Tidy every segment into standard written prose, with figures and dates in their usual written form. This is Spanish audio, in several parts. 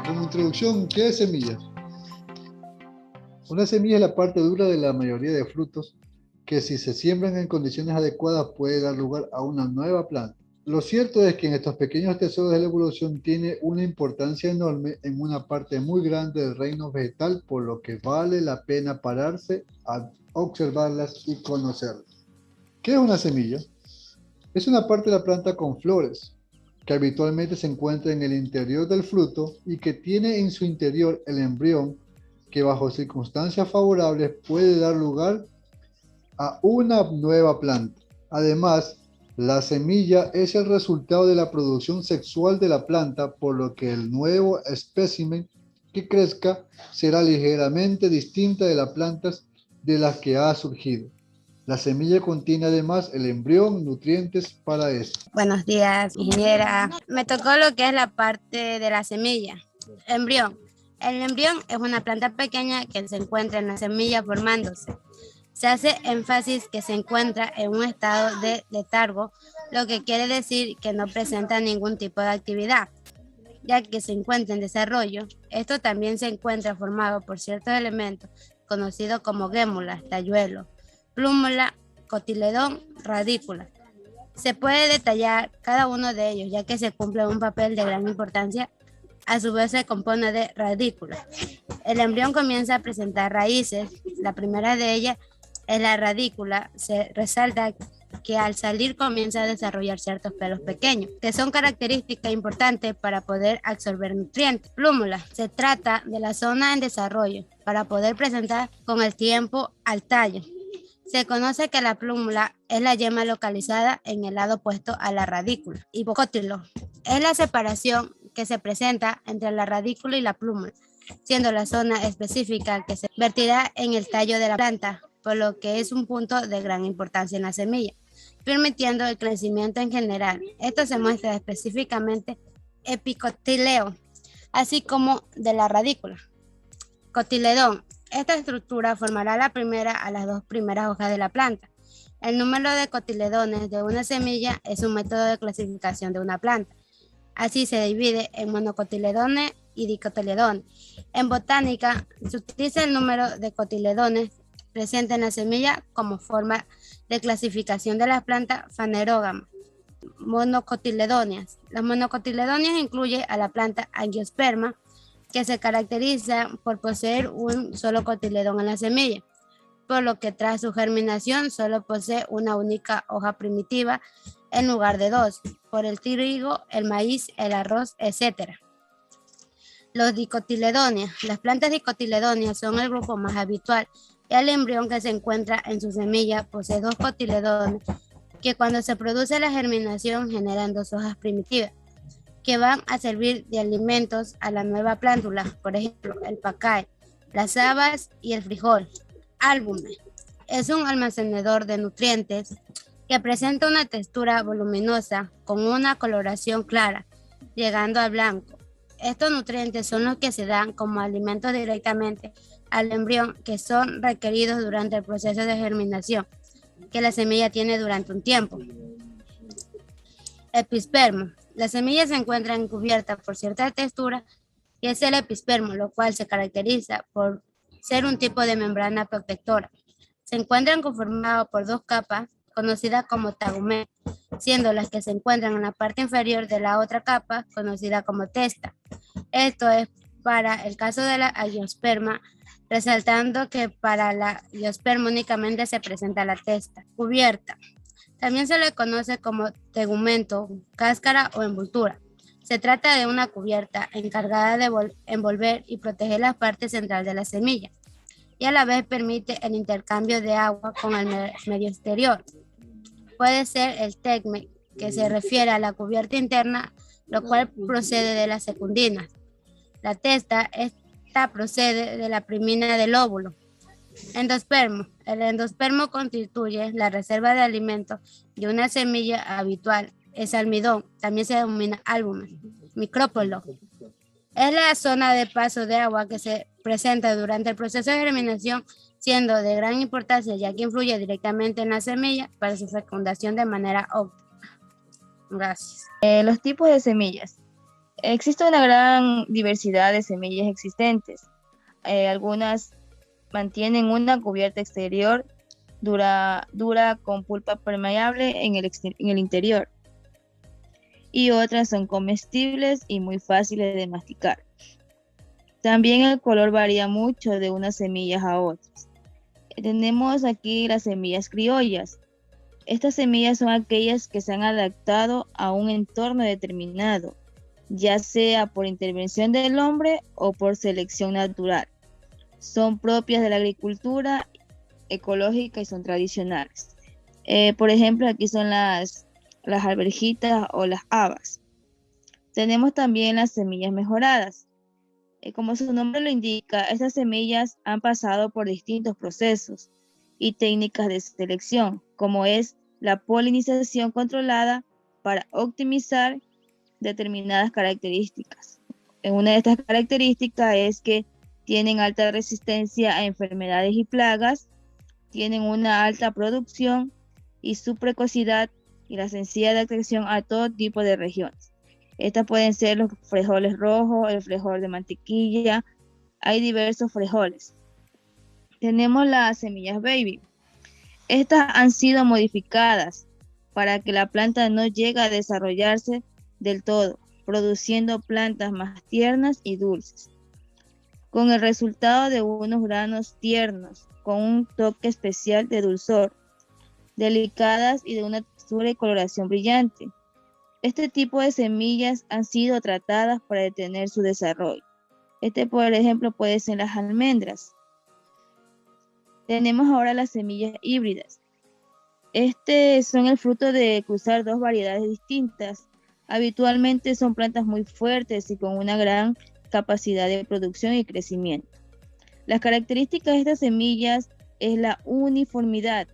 Como introducción, ¿qué es semilla? Una semilla es la parte dura de la mayoría de frutos que si se siembran en condiciones adecuadas puede dar lugar a una nueva planta. Lo cierto es que en estos pequeños tesoros de la evolución tiene una importancia enorme en una parte muy grande del reino vegetal, por lo que vale la pena pararse a observarlas y conocerlas. ¿Qué es una semilla? Es una parte de la planta con flores, que habitualmente se encuentra en el interior del fruto y que tiene en su interior el embrión que bajo circunstancias favorables puede dar lugar a una nueva planta. Además, la semilla es el resultado de la producción sexual de la planta, por lo que el nuevo espécimen que crezca será ligeramente distinta de las plantas de las que ha surgido. La semilla contiene además el embrión, nutrientes para esto. Buenos días, ingeniera. Me tocó lo que es la parte de la semilla. Embrión. El embrión es una planta pequeña que se encuentra en la semilla formándose. Se hace énfasis que se encuentra en un estado de letargo, lo que quiere decir que no presenta ningún tipo de actividad, ya que se encuentra en desarrollo. Esto también se encuentra formado por ciertos elementos conocidos como gémula, talluelo, plúmula, cotiledón, radícula. Se puede detallar cada uno de ellos, ya que se cumple un papel de gran importancia. A su vez se compone de radícula. El embrión comienza a presentar raíces. La primera de ellas es la radícula. Se resalta que al salir comienza a desarrollar ciertos pelos pequeños, que son características importantes para poder absorber nutrientes. Plúmula. Se trata de la zona en desarrollo para poder presentar con el tiempo al tallo. Se conoce que la plúmula es la yema localizada en el lado opuesto a la radícula. Hipocótilo es la separación que se presenta entre la radícula y la plúmula, siendo la zona específica que se vertirá en el tallo de la planta, por lo que es un punto de gran importancia en la semilla, permitiendo el crecimiento en general. Esto se muestra específicamente epicotileo, así como de la radícula. Cotiledón. Esta estructura formará la primera a las dos primeras hojas de la planta. El número de cotiledones de una semilla es un método de clasificación de una planta. Así se divide en monocotiledones y dicotiledones. En botánica, se utiliza el número de cotiledones presente en la semilla como forma de clasificación de las plantas fanerógamas. Monocotiledóneas. Las monocotiledóneas incluyen a la planta Angiosperma, que se caracteriza por poseer un solo cotiledón en la semilla, por lo que tras su germinación solo posee una única hoja primitiva en lugar de dos, por el trigo, el maíz, el arroz, etc. Los dicotiledóneas. Las plantas dicotiledóneas son el grupo más habitual. El embrión que se encuentra en su semilla posee dos cotiledones que cuando se produce la germinación generan dos hojas primitivas que van a servir de alimentos a la nueva plántula, por ejemplo, el pacay, las habas y el frijol. Álbumen es un almacenador de nutrientes que presenta una textura voluminosa con una coloración clara, llegando al blanco. Estos nutrientes son los que se dan como alimentos directamente al embrión, que son requeridos durante el proceso de germinación que la semilla tiene durante un tiempo. Epispermo. La semilla se encuentra encubierta por cierta textura y es el epispermo, lo cual se caracteriza por ser un tipo de membrana protectora. Se encuentran conformados por dos capas conocidas como tegumen, siendo las que se encuentran en la parte inferior de la otra capa conocida como testa. Esto es para el caso de la angiosperma, resaltando que para la angiosperma únicamente se presenta la testa. Cubierta. También se le conoce como tegumento, cáscara o envoltura. Se trata de una cubierta encargada de envolver y proteger la parte central de la semilla y a la vez permite el intercambio de agua con el medio exterior. Puede ser el tegme, que se refiere a la cubierta interna, lo cual procede de las secundinas. La testa, esta procede de la primina del óvulo. Endospermo. El endospermo constituye la reserva de alimentos de una semilla habitual. Es almidón, también se denomina álbumen. Micrópolo. Es la zona de paso de agua que se presenta durante el proceso de germinación, siendo de gran importancia ya que influye directamente en la semilla para su fecundación de manera óptima. Gracias. Los tipos de semillas. Existe una gran diversidad de semillas existentes. Algunas mantienen una cubierta exterior dura con pulpa permeable en el interior, y otras son comestibles y muy fáciles de masticar. También el color varía mucho de unas semillas a otras. Tenemos aquí las semillas criollas. Estas semillas son aquellas que se han adaptado a un entorno determinado, ya sea por intervención del hombre o por selección natural. Son propias de la agricultura ecológica y son tradicionales. Por ejemplo, aquí son las alverjitas o las habas. Tenemos también las semillas mejoradas. Como su nombre lo indica, estas semillas han pasado por distintos procesos y técnicas de selección, como es la polinización controlada para optimizar determinadas características. Una de estas características es que tienen alta resistencia a enfermedades y plagas, tienen una alta producción y su precocidad y la sencilla adaptación a todo tipo de regiones. Estas pueden ser los frijoles rojos, el frijol de mantequilla, hay diversos frijoles. Tenemos las semillas baby. Estas han sido modificadas para que la planta no llegue a desarrollarse del todo, produciendo plantas más tiernas y dulces, con el resultado de unos granos tiernos, con un toque especial de dulzor, delicadas y de una textura y coloración brillante. Este tipo de semillas han sido tratadas para detener su desarrollo. Por ejemplo, puede ser las almendras. Tenemos ahora las semillas híbridas. Son el fruto de cruzar dos variedades distintas. Habitualmente son plantas muy fuertes y con una gran capacidad de producción y crecimiento. Las características de estas semillas es la uniformidad.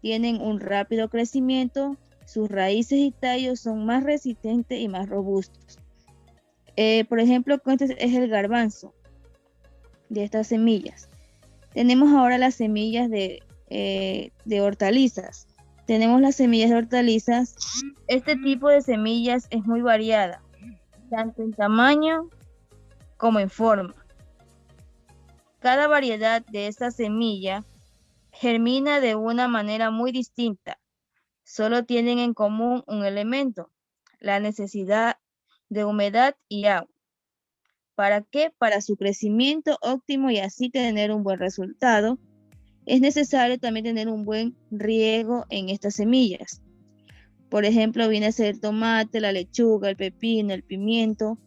Tienen un rápido crecimiento, sus raíces y tallos son más resistentes y más robustos. Por ejemplo, este es el garbanzo de estas semillas. Tenemos ahora las semillas de hortalizas. Tenemos las semillas de hortalizas. Este tipo de semillas es muy variada, tanto en tamaño como en forma. Cada variedad de esta semilla germina de una manera muy distinta. Solo tienen en común un elemento, la necesidad de humedad y agua. ¿Para qué? Para su crecimiento óptimo y así tener un buen resultado. Es necesario también tener un buen riego en estas semillas. Por ejemplo, viene a ser el tomate, la lechuga, el pepino, el pimiento,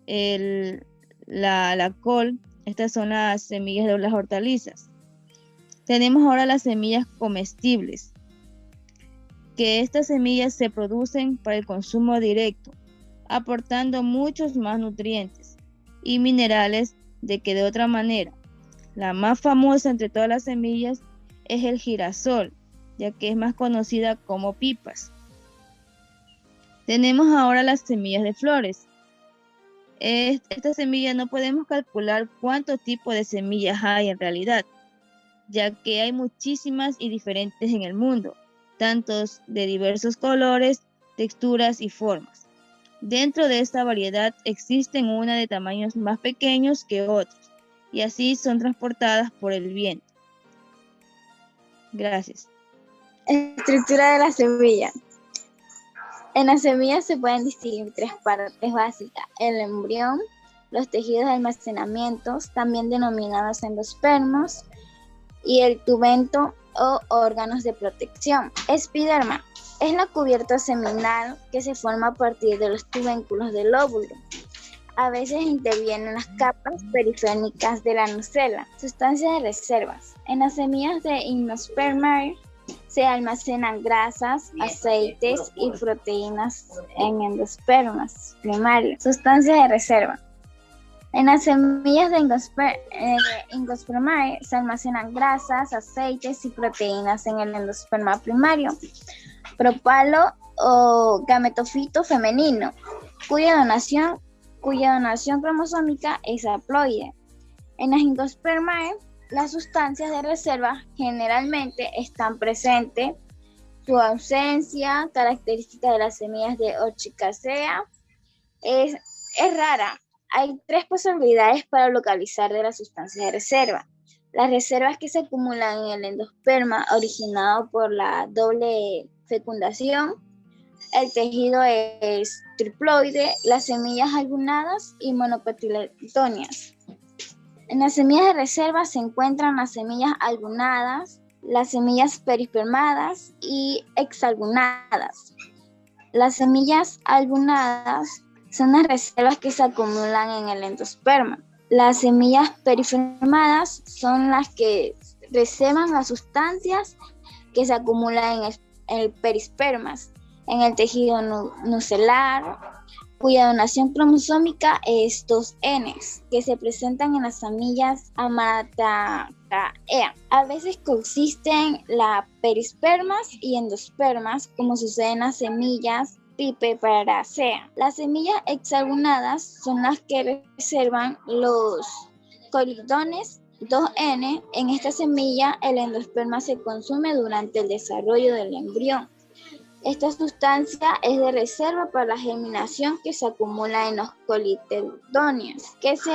la col. Estas son las semillas de las hortalizas. Tenemos ahora las semillas comestibles, que estas semillas se producen para el consumo directo, aportando muchos más nutrientes y minerales de que de otra manera. La más famosa entre todas las semillas es el girasol, ya que es más conocida como pipas. Tenemos ahora las semillas de flores. Estas semillas no podemos calcular cuántos tipos de semillas hay en realidad, ya que hay muchísimas y diferentes en el mundo, tantos de diversos colores, texturas y formas. Dentro de esta variedad existen una de tamaños más pequeños que otros, y así son transportadas por el viento. Gracias. Estructura de la semilla. En las semillas se pueden distinguir tres partes básicas: el embrión, los tejidos de almacenamiento, también denominados endospermos, y el tubento o órganos de protección. Epiderma es la cubierta seminal que se forma a partir de los tubérculos del óvulo. A veces intervienen las capas periféricas de la nucela. Sustancias de reservas. En las semillas de Gymnospermae se almacenan grasas, aceites y proteínas en endospermas primarios. Sustancias de reserva. En las semillas de Gymnospermae se almacenan grasas, aceites y proteínas en el endosperma primario. Propalo o gametofito femenino, cuya donación cromosómica es haploide. En las Gymnospermae, las sustancias de reserva generalmente están presentes. Su ausencia, característica de las semillas de Orchicacea, Es, es rara. Hay tres posibilidades para localizar de las sustancias de reserva. Las reservas que se acumulan en el endosperma originado por la doble fecundación, el tejido es triploide, las semillas albunadas y monocotiledóneas. En las semillas de reserva se encuentran las semillas albunadas, las semillas perispermadas y exalbunadas. Las semillas albunadas son las reservas que se acumulan en el endosperma. Las semillas perifermadas son las que reservan las sustancias que se acumulan en el perispermas, en el tejido nucelar, cuya donación cromosómica es 2N, que se presentan en las semillas Amatacaea. A veces coexisten las perispermas y endospermas, como sucede en las semillas Pipeparacea. Las semillas hexagonadas son las que reservan los colidones 2N. En esta semilla, el endosperma se consume durante el desarrollo del embrión. Esta sustancia es de reserva para la germinación que se acumula en los cotiledóneos, que se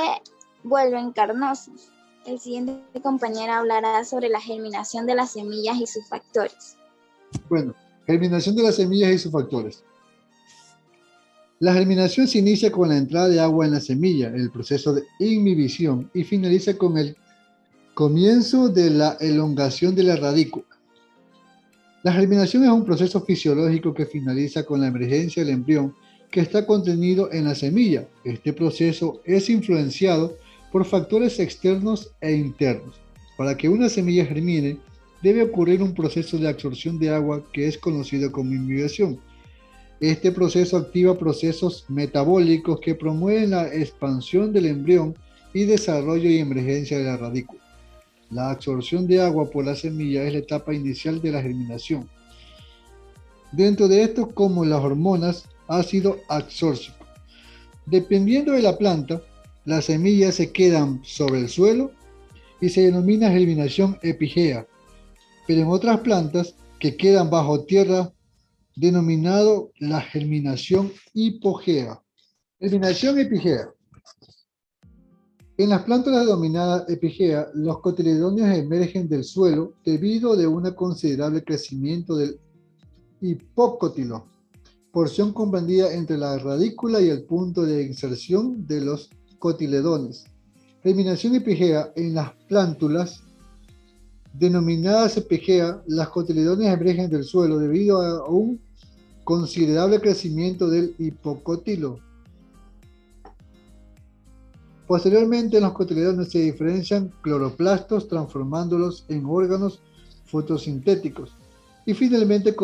vuelven carnosos. El siguiente compañero hablará sobre la germinación de las semillas y sus factores. Bueno, germinación de las semillas y sus factores. La germinación se inicia con la entrada de agua en la semilla, el proceso de inhibición, y finaliza con el comienzo de la elongación de la radícula. La germinación es un proceso fisiológico que finaliza con la emergencia del embrión que está contenido en la semilla. Este proceso es influenciado por factores externos e internos. Para que una semilla germine, debe ocurrir un proceso de absorción de agua que es conocido como inhibición. Este proceso activa procesos metabólicos que promueven la expansión del embrión y desarrollo y emergencia de la radícula. La absorción de agua por la semilla es la etapa inicial de la germinación. Dentro de esto, como las hormonas, ácido abscórbico. Dependiendo de la planta, las semillas se quedan sobre el suelo y se denomina germinación epigea, pero en otras plantas que quedan bajo tierra, denominado la germinación hipogea. Germinación epigea. En las plantas denominadas epigea, los cotiledóneos emergen del suelo debido a un considerable crecimiento del hipocótilo, porción comprendida entre la radícula y el punto de inserción de los cotiledones. Germinación epigea en las plántulas denominadas epigea, las cotiledones emergen del suelo debido a un considerable crecimiento del hipocótilo. Posteriormente, en los cotiledones se diferencian cloroplastos, transformándolos en órganos fotosintéticos. Y finalmente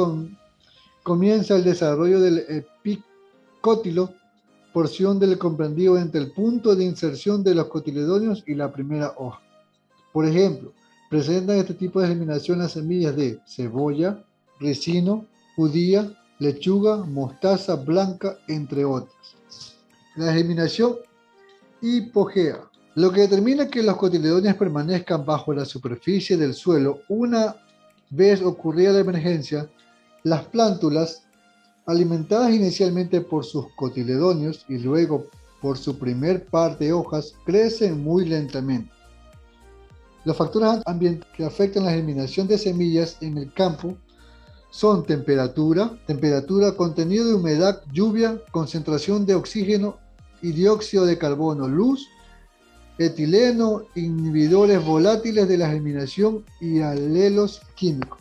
comienza el desarrollo del epicótilo, porción del comprendido entre el punto de inserción de los cotiledóneos y la primera hoja. Por ejemplo, presentan este tipo de germinación las semillas de cebolla, ricino, judía, lechuga, mostaza blanca, entre otras. La germinación hipogea. Lo que determina que los cotiledóneos permanezcan bajo la superficie del suelo una vez ocurrida la emergencia, las plántulas, alimentadas inicialmente por sus cotiledóneos y luego por su primer par de hojas, crecen muy lentamente. Los factores ambientales que afectan la germinación de semillas en el campo son temperatura, contenido de humedad, lluvia, concentración de oxígeno y dióxido de carbono, luz, etileno, inhibidores volátiles de la germinación y alelos químicos.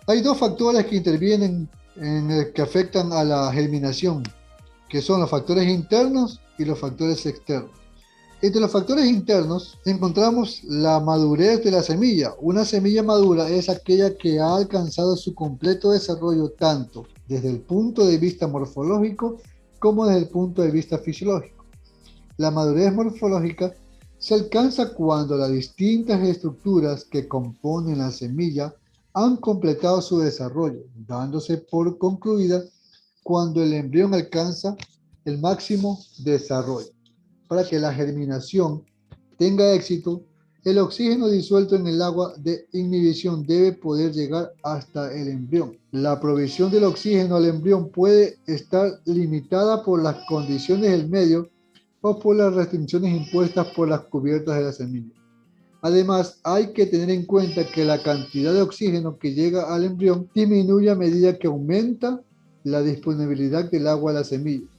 Hay dos factores que intervienen que afectan a la germinación, que son los factores internos y los factores externos. Entre los factores internos encontramos la madurez de la semilla. Una semilla madura es aquella que ha alcanzado su completo desarrollo tanto desde el punto de vista morfológico como desde el punto de vista fisiológico. La madurez morfológica se alcanza cuando las distintas estructuras que componen la semilla han completado su desarrollo, dándose por concluida cuando el embrión alcanza el máximo desarrollo. Para que la germinación tenga éxito, El oxígeno disuelto en el agua de inhibición debe poder llegar hasta el embrión. La provisión del oxígeno al embrión puede estar limitada por las condiciones del medio o por las restricciones impuestas por las cubiertas de la semilla. Además, hay que tener en cuenta que la cantidad de oxígeno que llega al embrión disminuye a medida que aumenta la disponibilidad del agua a la semilla.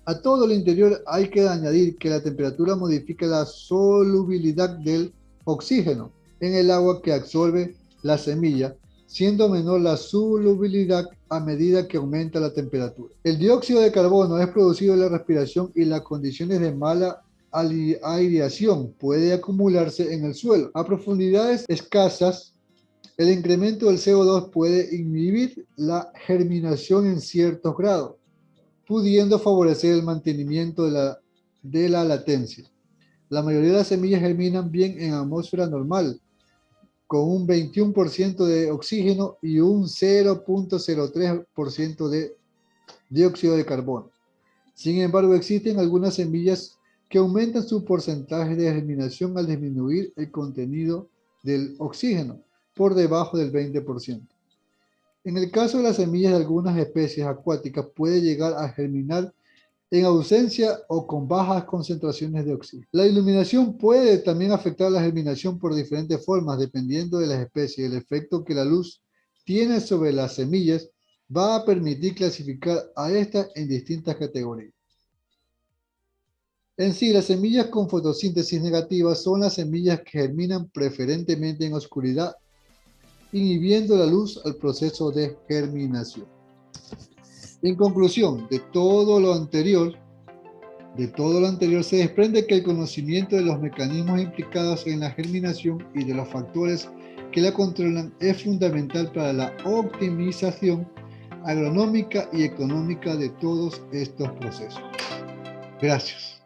A todo lo interior hay que añadir que la temperatura modifica la solubilidad del oxígeno en el agua que absorbe la semilla, siendo menor la solubilidad a medida que aumenta la temperatura. El dióxido de carbono es producido en la respiración y las condiciones de mala aireación puede acumularse en el suelo. A profundidades escasas, el incremento del CO2 puede inhibir la germinación en ciertos grados, pudiendo favorecer el mantenimiento de la latencia. La mayoría de las semillas germinan bien en atmósfera normal, con un 21% de oxígeno y un 0.03% de dióxido de carbono. Sin embargo, existen algunas semillas que aumentan su porcentaje de germinación al disminuir el contenido del oxígeno por debajo del 20%. En el caso de las semillas de algunas especies acuáticas, puede llegar a germinar en ausencia o con bajas concentraciones de oxígeno. La iluminación puede también afectar la germinación por diferentes formas, dependiendo de las especies. El efecto que la luz tiene sobre las semillas va a permitir clasificar a estas en distintas categorías. En sí, las semillas con fotosíntesis negativa son las semillas que germinan preferentemente en oscuridad, inhibiendo la luz al proceso de germinación. En conclusión, de todo lo anterior se desprende que el conocimiento de los mecanismos implicados en la germinación y de los factores que la controlan es fundamental para la optimización agronómica y económica de todos estos procesos. Gracias.